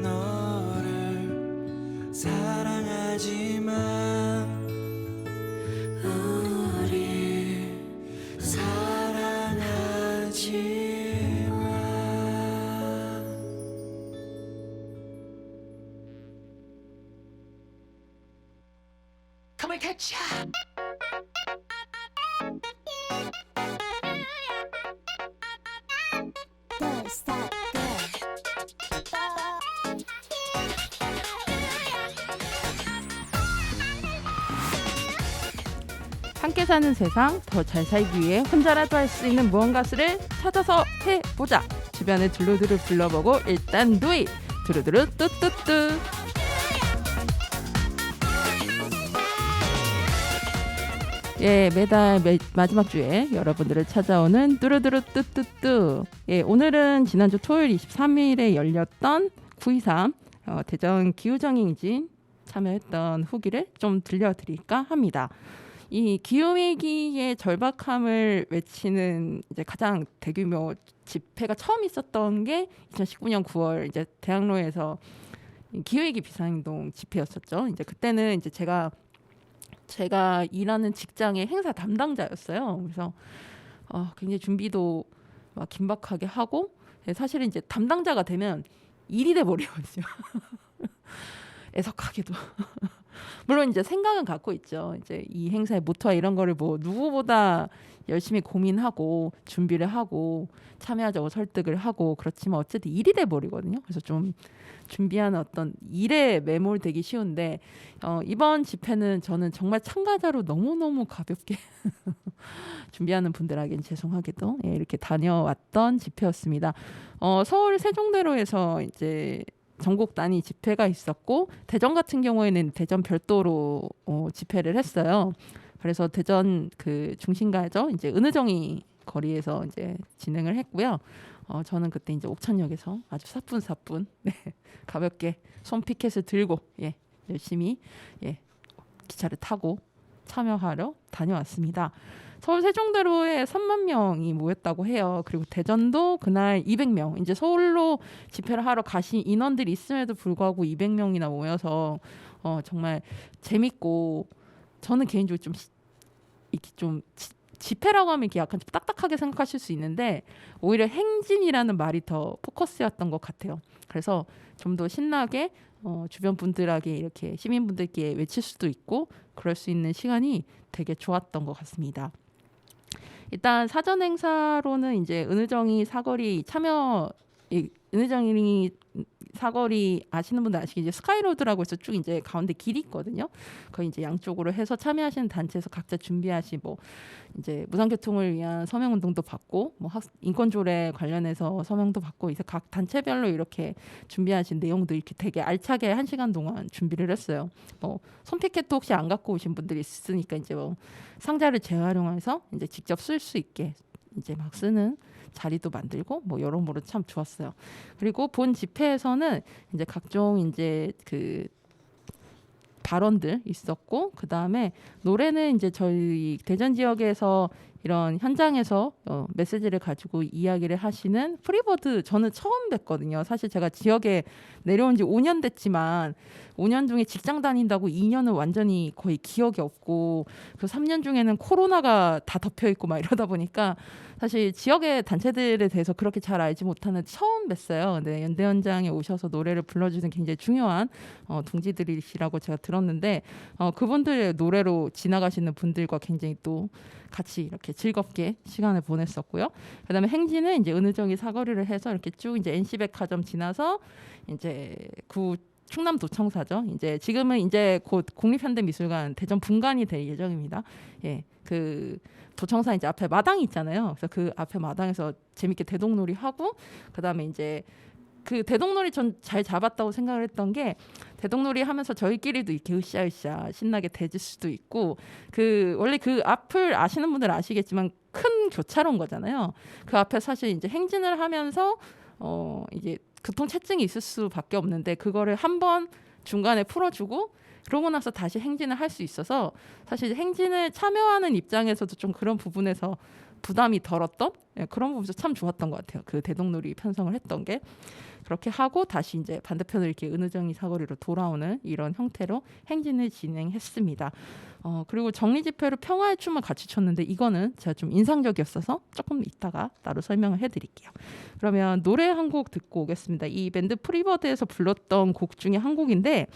너를 사랑하지만 우리 사랑하지만 Come and catch ya. 함께 사는 세상 더 잘 살기 위해 혼자라도 할 수 있는 무언가를 찾아서 해보자. 주변에 두루두루 불러보고 일단 do it. 두루두루 뚜뚜뚜. 예, 매달 마지막 주에 여러분들을 찾아오는 뚜루뚜루 뚜뚜뚜. 예, 오늘은 지난주 토요일 23일에 열렸던 9.23 대전 기후정의진 참여했던 후기를 좀 들려드릴까 합니다. 이 기후위기의 절박함을 외치는 이제 가장 대규모 집회가 처음 있었던 게 2019년 9월 이제 대학로에서 기후위기 비상행동 집회였었죠. 이제 그때는 이제 제가 일하는 직장의 행사 담당자였어요. 그래서 굉장히 준비도 막 긴박하게 하고 사실은 이제 담당자가 되면 일이 돼 버리거든요. 애석하게도. 물론 이제 생각은 갖고 있죠. 이제 이 행사의 모토와 이런 거를 뭐 누구보다 열심히 고민하고 준비를 하고 참여하자고 설득을 하고 그렇지만 어쨌든 일이 돼 버리거든요. 그래서 좀 준비하는 어떤 일에 매몰되기 쉬운데 이번 집회는 저는 정말 참가자로 너무너무 가볍게 준비하는 분들에겐 죄송하게도 이렇게 다녀왔던 집회였습니다. 서울 세종대로에서 이제 전국 단위 집회가 있었고 대전 같은 경우에는 대전 별도로 집회를 했어요. 그래서 대전 그 중심가죠. 이제 은의정이 거리에서 이제 진행을 했고요. 저는 그때 이제 옥천역에서 아주 사뿐사뿐 가볍게 손 피켓을 들고 열심히 기차를 타고 참여하러 다녀왔습니다. 서울 세종대로에 3만 명이 모였다고 해요. 그리고 대전도 그날 200명. 이제 서울로 집회를 하러 가신 인원들이 있음에도 불구하고 200명이나 모여서 정말 재밌고 저는 개인적으로 좀 집회라고 하면 이렇게 약간 좀 딱딱하게 생각하실 수 있는데 오히려 행진이라는 말이 더 포커스였던 것 같아요. 그래서 좀 더 신나게 주변 분들에게 이렇게 시민분들께 외칠 수도 있고 그럴 수 있는 시간이 되게 좋았던 것 같습니다. 일단 사전 행사로는 이제 은의정이 사거리 은의정이 사거리 아시는 분들 아시겠죠? 스카이로드라고 해서 쭉 이제 가운데 길이 있거든요. 거기 이제 양쪽으로 해서 참여하시는 단체에서 각자 준비하신 뭐 이제 무상교통을 위한 서명운동도 받고 뭐 인권조례 관련해서 서명도 받고 이제 각 단체별로 이렇게 준비하신 내용도 이렇게 되게 알차게 1시간 동안 준비를 했어요. 뭐 손피켓도 혹시 안 갖고 오신 분들이 있으니까 이제 뭐 상자를 재활용해서 이제 직접 쓸 수 있게 이제 막 쓰는 자리도 만들고 뭐 여러모로 참 좋았어요. 그리고 본 집회에서는 이제 각종 이제 그 발언들 있었고 그 다음에 노래는 이제 저희 대전 지역에서 이런 현장에서 메시지를 가지고 이야기를 하시는 프리버드 저는 처음 뵀거든요. 사실 제가 지역에 내려온 지 5년 됐지만 5년 중에 직장 다닌다고 2년은 완전히 거의 기억이 없고 그 3년 중에는 코로나가 다 덮여 있고 막 이러다 보니까 사실 지역의 단체들에 대해서 그렇게 잘 알지 못하는 처음 뵀어요. 근데 연대 현장에 오셔서 노래를 불러주는 굉장히 중요한 동지들이시라고 제가 들었는데 그분들의 노래로 지나가시는 분들과 굉장히 또 같이 이렇게 즐겁게 시간을 보냈었고요. 그다음에 행진은 이제 은의정이 사거리를 해서 이렇게 쭉 이제 NC백화점 지나서 이제 충남도청사죠. 이제 지금은 이제 곧 국립현대미술관 대전 분관이 될 예정입니다. 그 도청사 이제 앞에 마당이 있잖아요. 그래서 그 앞에 마당에서 재밌게 대동놀이 하고 그다음에 이제 그 대동놀이 전 잘 잡았다고 생각을 했던 게 대동놀이 하면서 저희끼리도 이렇게 으쌰으쌰 신나게 대질 수도 있고 그 원래 그 앞을 아시는 분들 아시겠지만 큰 교차로인 거잖아요. 그 앞에 사실 이제 행진을 하면서 이제 교통체증이 있을 수밖에 없는데 그거를 한번 중간에 풀어주고 그러고 나서 다시 행진을 할 수 있어서 사실 행진을 참여하는 입장에서도 좀 그런 부분에서 부담이 덜었던 그런 부분에서 참 좋았던 것 같아요. 그 대동놀이 편성을 했던 게 그렇게 하고 다시 이제 반대편으로 이렇게 은우정이 사거리로 돌아오는 이런 형태로 행진을 진행했습니다. 그리고 정리집회로 평화의 춤을 같이 췄는데 이거는 제가 좀 인상적이었어서 조금 이따가 따로 설명을 해드릴게요. 그러면 노래 한 곡 듣고 오겠습니다. 이 밴드 프리버드에서 불렀던 곡 중에 한 곡인데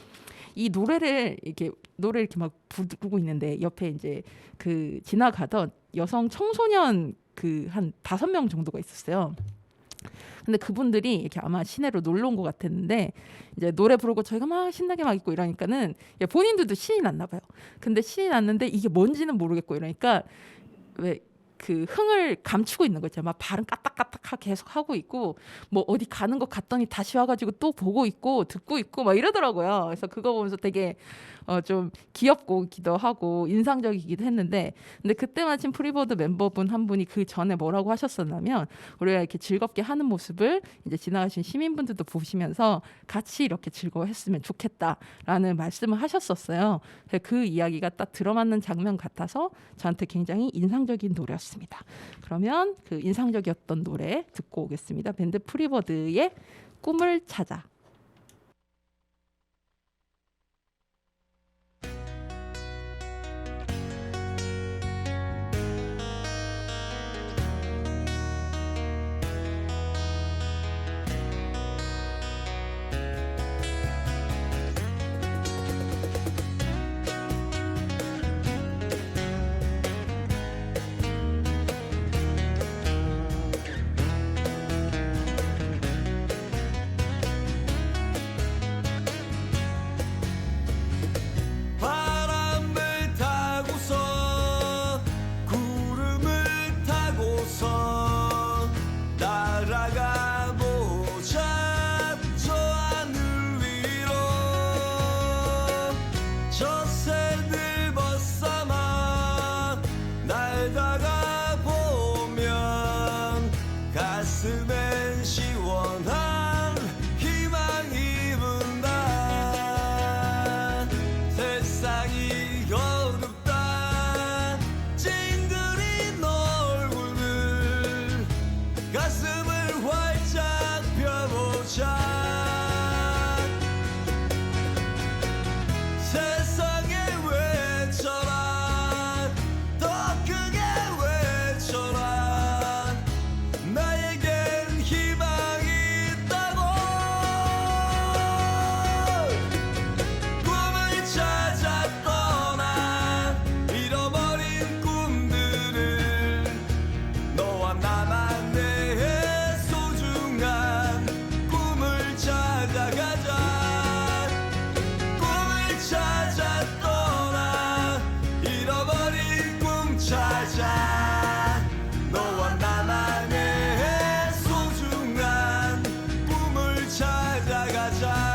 이 노래를 이렇게 막 부르고 있는데 옆에 이제 그 지나가던 여성 청소년 그 한 5명 정도가 있었어요. 근데 그분들이 이렇게 아마 시내로 놀러 온 것 같았는데 이제 노래 부르고 저희가 막 신나게 막 있고 이러니까는 본인들도 신이 났나 봐요. 근데 신이 났는데 이게 뭔지는 모르겠고 이러니까 왜 그 흥을 감추고 있는 거 있잖아요. 막 발은 까딱까딱 계속 하고 있고 뭐 어디 가는 것 같더니 다시 와가지고 또 보고 있고 듣고 있고 막 이러더라고요. 그래서 그거 보면서 되게 좀 귀엽기도 하고 인상적이기도 했는데 근데 그때 마침 프리버드 멤버분 한 분이 그 전에 뭐라고 하셨었냐면 우리가 이렇게 즐겁게 하는 모습을 이제 지나가신 시민분들도 보시면서 같이 이렇게 즐거워했으면 좋겠다라는 말씀을 하셨었어요. 그 이야기가 딱 들어맞는 장면 같아서 저한테 굉장히 인상적인 노래였습니다. 그러면 그 인상적이었던 노래 듣고 오겠습니다. 밴드 프리버드의 꿈을 찾아. 바람을 타고서 구름을 타고서 날아가 보자 저 하늘 위로 저 새들 벗삼아 날다가 보면 가슴엔 시원한 희망이 분다. 세상이 어둡다 찡그린 얼굴들 가슴을 활짝 펴보자. 세상에 외쳐라 더 크게 외쳐라 나에겐 희망이 있다고. 꿈을 찾아 떠나 잃어버린 꿈들을 너와 나만의 소중한 꿈을 찾아가자. 꿈을 찾아 떠나 잃어버린 꿈 찾아 너와 나만의 소중한 꿈을 찾아가자.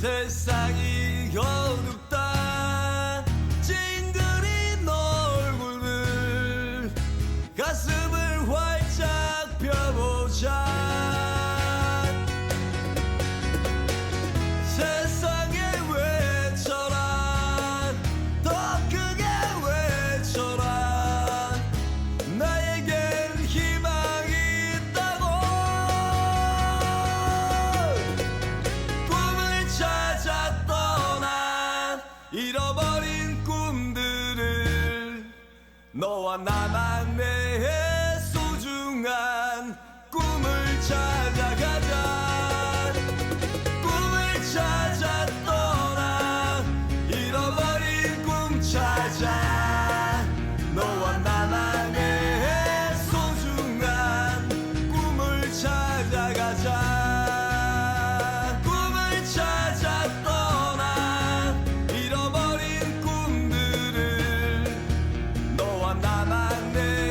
세상이 어둡다 찡그린 얼굴들 가슴을 활짝 펴보자. 세상에 외쳐라 더 크게 외쳐라 나에겐 희망이 있다고. 꿈을 찾아 떠나 잃어버린 꿈들을 너와 나만의 소중한 꿈을 찾아가자. 꿈을 찾아 떠나 잃어버린 꿈 찾아 너와 나만의 소중한 꿈을 찾아가자. 꿈을 찾아 떠나 잃어버린 꿈들을 너와 나만의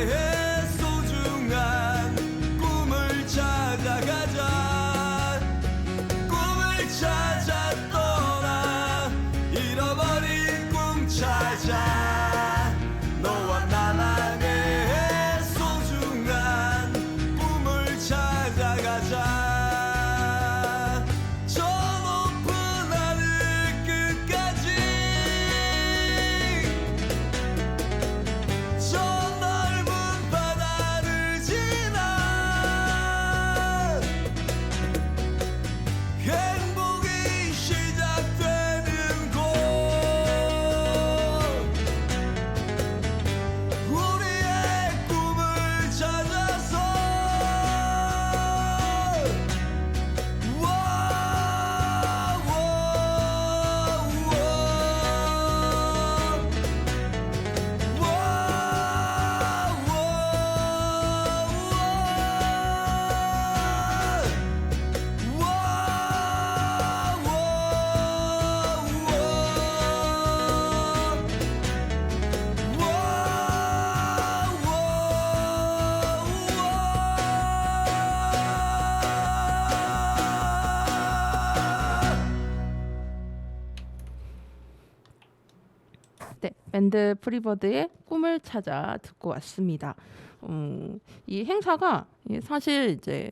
밴드 프리버드의 꿈을 찾아 듣고 왔습니다. 이 행사가 사실 이제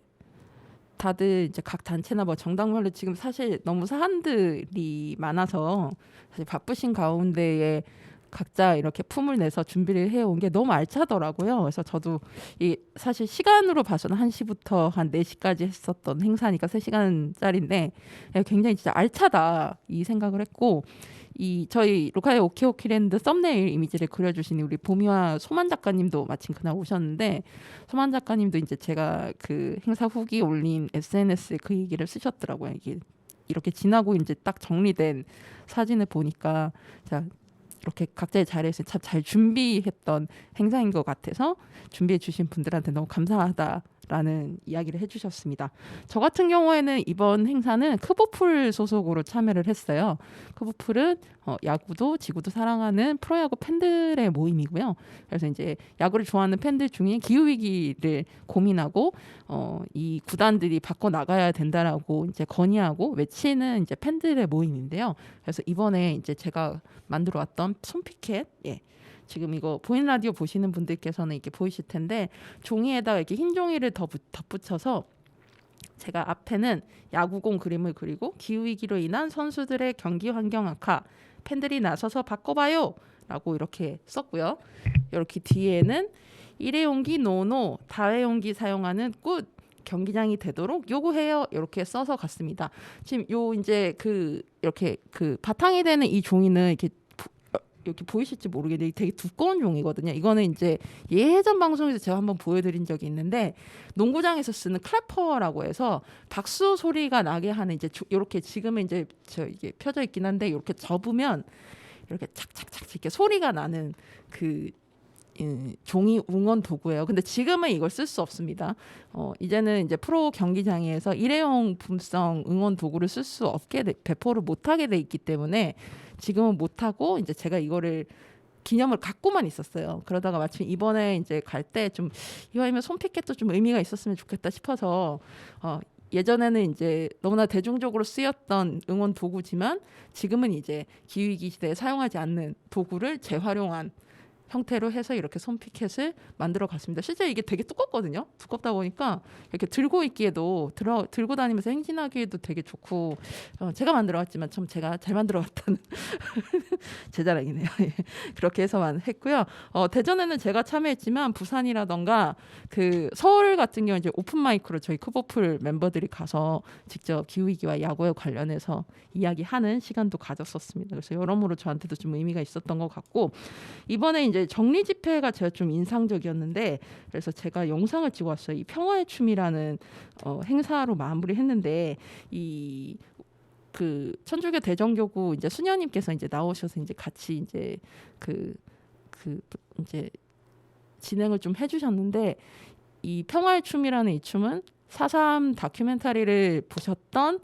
다들 이제 각 단체나 뭐 정당별로 지금 사실 너무 사안들이 많아서 사실 바쁘신 가운데에 각자 이렇게 품을 내서 준비를 해온 게 너무 알차더라고요. 그래서 저도 이 사실 시간으로 봐서는 1시부터 한 4시까지 했었던 행사니까 3시간짜리인데 굉장히 진짜 알차다 이 생각을 했고, 이 저희 로카의 오키오키랜드 썸네일 이미지를 그려주신 우리 보미와 소만 작가님도 마침 그날 오셨는데, 소만 작가님도 이제 제가 그 행사 후기 올린 SNS에 그 얘기를 쓰셨더라고요. 이게 이렇게 지나고 이제 딱 정리된 사진을 보니까 자, 이렇게 각자의 자리에서 참 잘 준비했던 행사인 것 같아서 준비해 주신 분들한테 너무 감사하다라는 이야기를 해주셨습니다. 저 같은 경우에는 이번 행사는 크보풀 소속으로 참여를 했어요. 크보풀은 야구도 지구도 사랑하는 프로야구 팬들의 모임이고요. 그래서 이제 야구를 좋아하는 팬들 중에 기후 위기를 고민하고 이 구단들이 바꿔 나가야 된다라고 이제 건의하고 외치는 이제 팬들의 모임인데요. 그래서 이번에 이제 제가 만들어 왔던 손피켓, 지금 이거 보이는 라디오 보시는 분들께서는 이렇게 보이실 텐데 종이에다가 이렇게 흰 종이를 덧붙여서 제가 앞에는 야구공 그림을 그리고 기후위기로 인한 선수들의 경기 환경 악화, 팬들이 나서서 바꿔봐요 라고 이렇게 썼고요. 이렇게 뒤에는 일회용기 노노, 다회용기 사용하는 굿, 경기장이 되도록 요구해요 이렇게 써서 갔습니다. 지금 요 이제 이렇게 바탕이 되는 이 종이는 이렇게 보이실지 모르겠는데 되게 두꺼운 종이거든요. 이거는 이제 예전 방송에서 제가 한번 보여드린 적이 있는데 농구장에서 쓰는 클래퍼라고 해서 박수 소리가 나게 하는 이제 이렇게 지금은 이제 이게 펴져 있긴 한데 이렇게 접으면 이렇게 착착착 이렇게 소리가 나는 종이 응원 도구예요. 근데 지금은 이걸 쓸 수 없습니다. 이제는 이제 프로 경기장에서 일회용 분성 응원 도구를 쓸 수 없게 배포를 못하게 돼 있기 때문에 지금은 못하고 이제 제가 이거를 기념을 갖고만 있었어요. 그러다가 마침 이번에 이제 갈 때 좀 이왕이면 손피켓도 좀 의미가 있었으면 좋겠다 싶어서 예전에는 이제 너무나 대중적으로 쓰였던 응원 도구지만 지금은 이제 기후위기 시대에 사용하지 않는 도구를 재활용한 형태로 해서 이렇게 손피켓을 만들어 갔습니다. 실제 이게 되게 두껍거든요. 두껍다 보니까 이렇게 들고 있기에도 들고 다니면서 행진하기에도 되게 좋고 제가 만들어 왔지만 참 제가 잘 만들어 왔다는 제 자랑이네요. 그렇게 해서만 했고요. 대전에는 제가 참여했지만 부산이라던가 서울 같은 경우 이제 오픈 마이크로 저희 크보풀 멤버들이 가서 직접 기후위기와 야구에 관련해서 이야기하는 시간도 가졌었습니다. 그래서 여러모로 저한테도 좀 의미가 있었던 것 같고, 이번에 이제 정리 집회가 제가 좀 인상적이었는데 그래서 제가 영상을 찍어 왔어요. 이 평화의 춤이라는 행사로 마무리했는데 이 천주교 대정교구 이제 수녀님께서 이제 나오셔서 이제 같이 이제 이제 진행을 좀 해주셨는데, 이 평화의 춤이라는 이 춤은 4.3 다큐멘터리를 보셨던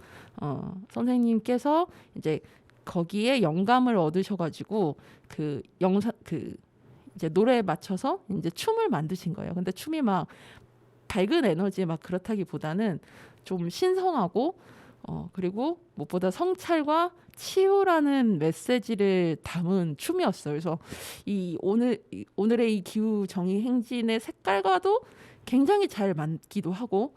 선생님께서 이제 거기에 영감을 얻으셔가지고 이제 노래에 맞춰서 이제 춤을 만드신 거예요. 근데 춤이 막 밝은 에너지 막 그렇다기보다는 좀 신성하고 그리고 무엇보다 성찰과 치유라는 메시지를 담은 춤이었어요. 그래서 오늘의 이 기후 정의 행진의 색깔과도 굉장히 잘 맞기도 하고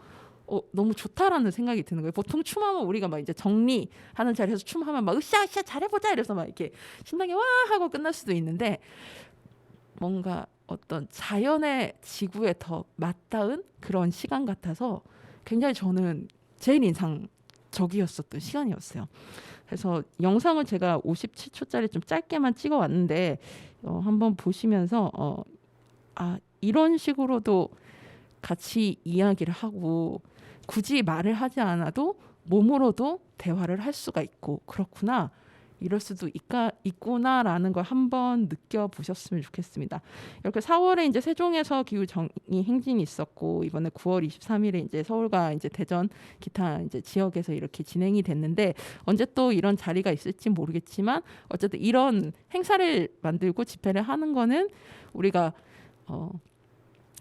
너무 좋다라는 생각이 드는 거예요. 보통 춤하면 우리가 막 이제 정리하는 자리에서 춤하면 막 으쌰으쌰 잘해보자 이래서 막 이렇게 신나게 와 하고 끝날 수도 있는데, 뭔가 어떤 자연의 지구에 더 맞닿은 그런 시간 같아서 굉장히 저는 제일 인상적이었었던 시간이었어요. 그래서 영상을 제가 57초짜리 좀 짧게만 찍어 왔는데 한번 보시면서 이런 식으로도 같이 이야기를 하고 굳이 말을 하지 않아도 몸으로도 대화를 할 수가 있고 그렇구나, 이럴 수도 있구나라는 걸 한번 느껴보셨으면 좋겠습니다. 이렇게 4월에 이제 세종에서 기후 정의 행진이 있었고, 이번에 9월 23일에 이제 서울과 이제 대전 기타 이제 지역에서 이렇게 진행이 됐는데, 언제 또 이런 자리가 있을지 모르겠지만 어쨌든 이런 행사를 만들고 집회를 하는 거는 우리가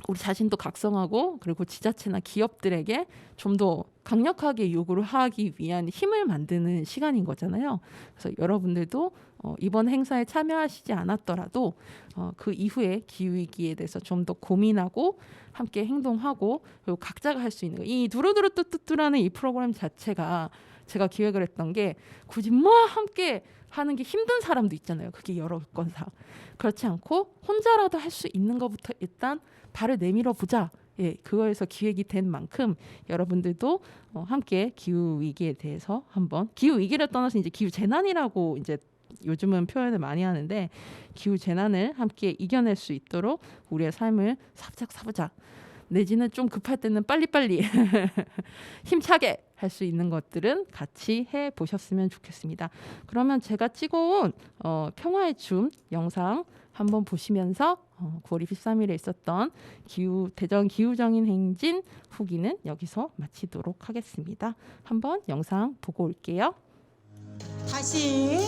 우리 자신도 각성하고 그리고 지자체나 기업들에게 좀 더 강력하게 요구를 하기 위한 힘을 만드는 시간인 거잖아요. 그래서 여러분들도 이번 행사에 참여하시지 않았더라도 그 이후에 기후위기에 대해서 좀 더 고민하고 함께 행동하고 그리고 각자가 할 수 있는 거. 이 두루두루뚜뚜뚜라는 이 프로그램 자체가 제가 기획을 했던 게 굳이 함께 하는 게 힘든 사람도 있잖아요. 그게 여러 건사. 그렇지 않고 혼자라도 할 수 있는 것부터 일단 발을 내밀어 보자. 예, 그거에서 기획이 된 만큼 여러분들도 함께 기후 위기에 대해서 한번 기후 위기를 떠나서 이제 기후 재난이라고 이제 요즘은 표현을 많이 하는데 기후 재난을 함께 이겨낼 수 있도록 우리의 삶을 사부작 내지는 좀 급할 때는 빨리빨리 힘차게 할 수 있는 것들은 같이 해 보셨으면 좋겠습니다. 그러면 제가 찍어온 평화의 춤 영상 한번 보시면서 9월 23일에 있었던 대전 기후정인 행진 후기는 여기서 마치도록 하겠습니다. 한번 영상 보고 올게요. 다시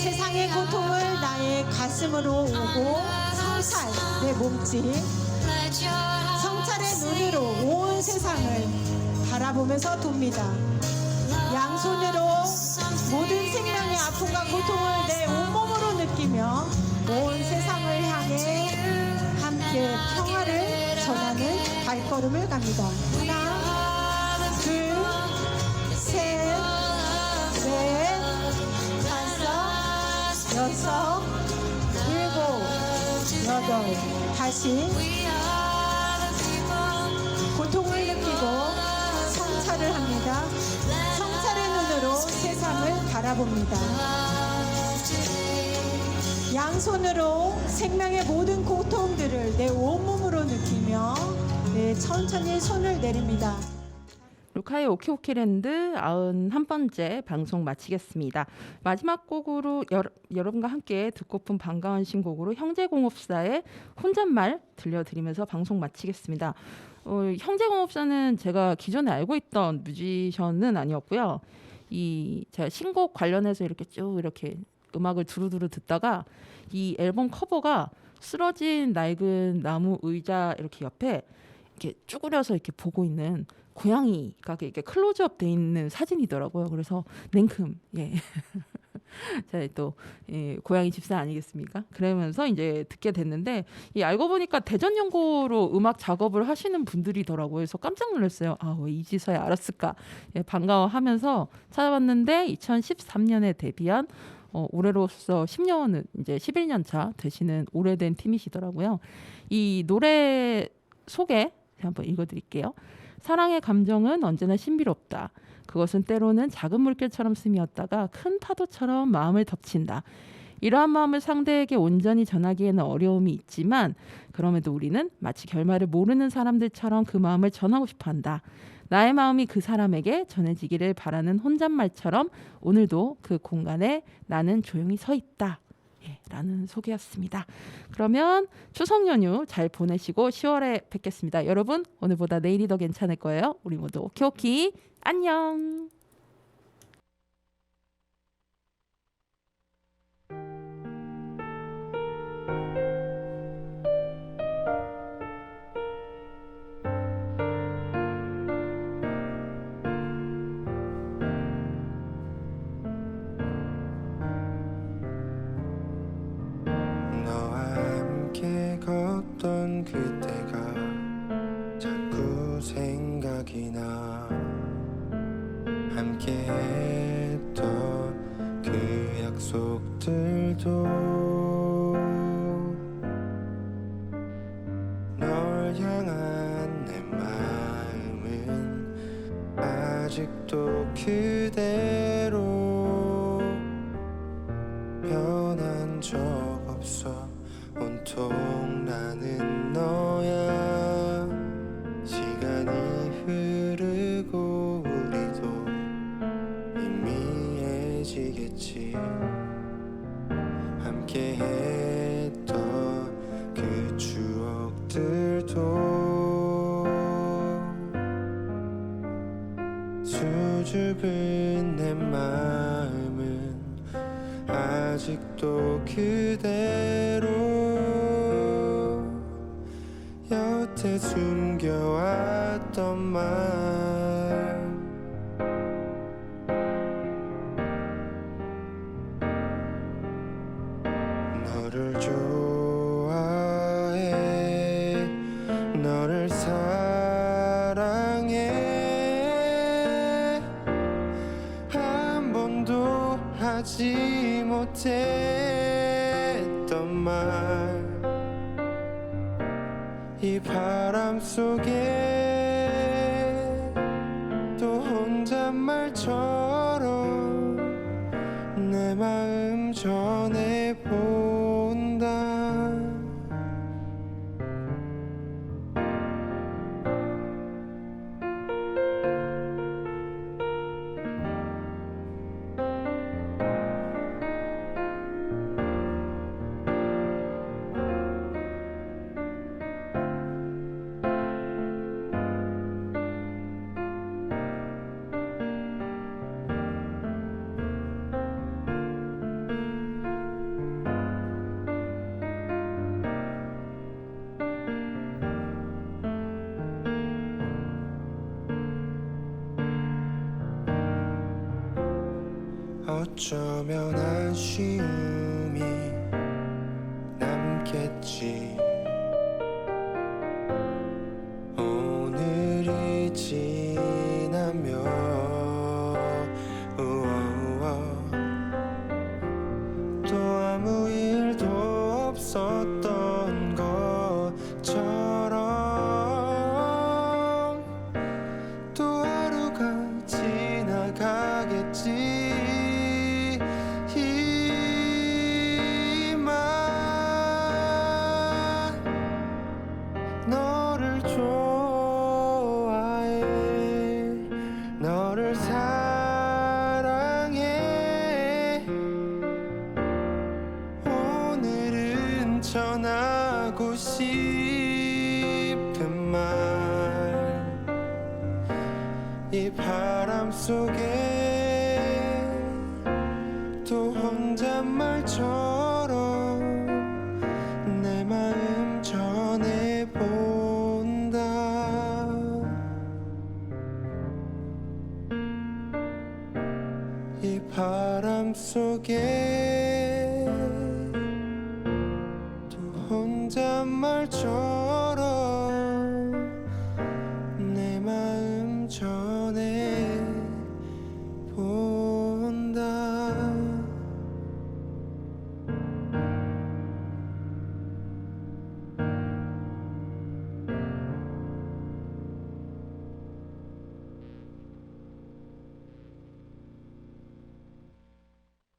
세상의 고통을 나의 가슴으로 오고 성찰 내 몸짓 성찰의 눈으로 온 세상을 바라보면서 돕니다. 양손으로 모든 생명의 아픔과 고통을 내 온몸으로 느끼며 온 세상을 향해 함께 평화를 전하는 발걸음을 갑니다. 하나, 둘, 셋, 넷, 다섯, 여섯, 일곱, 여덟. 다시 고통을 느끼고 성찰을 합니다. 성찰의 눈으로 세상을 바라봅니다. 양손으로 생명의 모든 고통들을 내 온몸으로 느끼며 천천히 손을 내립니다. 루카의 오키오키랜드 91번째 방송 마치겠습니다. 마지막 곡으로 여러분과 함께 듣고픈 반가운 신곡으로 형제공업사의 혼잣말 들려드리면서 방송 마치겠습니다. 형제공업사는 제가 기존에 알고 있던 뮤지션은 아니었고요. 제가 신곡 관련해서 이렇게 쭉 이렇게 음악을 두루두루 듣다가 이 앨범 커버가 쓰러진 낡은 나무 의자 이렇게 옆에 이렇게 쭈그려서 이렇게 보고 있는 고양이가 이렇게 클로즈업 돼 있는 사진이더라고요. 그래서 냉큼 제가 또 고양이 집사 아니겠습니까? 그러면서 이제 듣게 됐는데 알고 보니까 대전 연고로 음악 작업을 하시는 분들이더라고요. 그래서 깜짝 놀랐어요. 왜 이지서야 알았을까? 반가워하면서 찾아봤는데 2013년에 데뷔한 올해로서 10년은 이제 11년 차 되시는 오래된 팀이시더라고요. 이 노래 소개 한번 읽어드릴게요. 사랑의 감정은 언제나 신비롭다. 그것은 때로는 작은 물결처럼 스며었다가 큰 파도처럼 마음을 덮친다. 이러한 마음을 상대에게 온전히 전하기에는 어려움이 있지만 그럼에도 우리는 마치 결말을 모르는 사람들처럼 그 마음을 전하고 싶어한다. 나의 마음이 그 사람에게 전해지기를 바라는 혼잣말처럼 오늘도 그 공간에 나는 조용히 서 있다. 라는 소개였습니다. 그러면 추석 연휴 잘 보내시고 10월에 뵙겠습니다. 여러분 오늘보다 내일이 더 괜찮을 거예요. 우리 모두 오키오키 안녕. 걷던 그때가 자꾸 생각이 나. 함께 했던 그 약속들도 널 향한 내 마음은 아직도 그대로 변한 적 없어. 온통 나는 너야. 시간이 흐르고 우리도 희미해지겠지. 함께 했던 그 추억들도 수줍은 내 마음은 아직도 그대로 여태 숨겨왔던 말. 하지 못했던 말 이 바람 속에 또 혼잣말처럼 내 마음 전해본다. 어쩌면 아쉬움이 남겠지. 오늘이 지나면 또 아무 일도 없었던 것처럼 또 하루가 지나가겠지. 너를 좋아해 너를 사랑해 오늘은 전하고 싶은 말 이 바람 속에 또 혼잣말처럼 내 마음 전해본다. 이 바람 속에 또 혼잣말처럼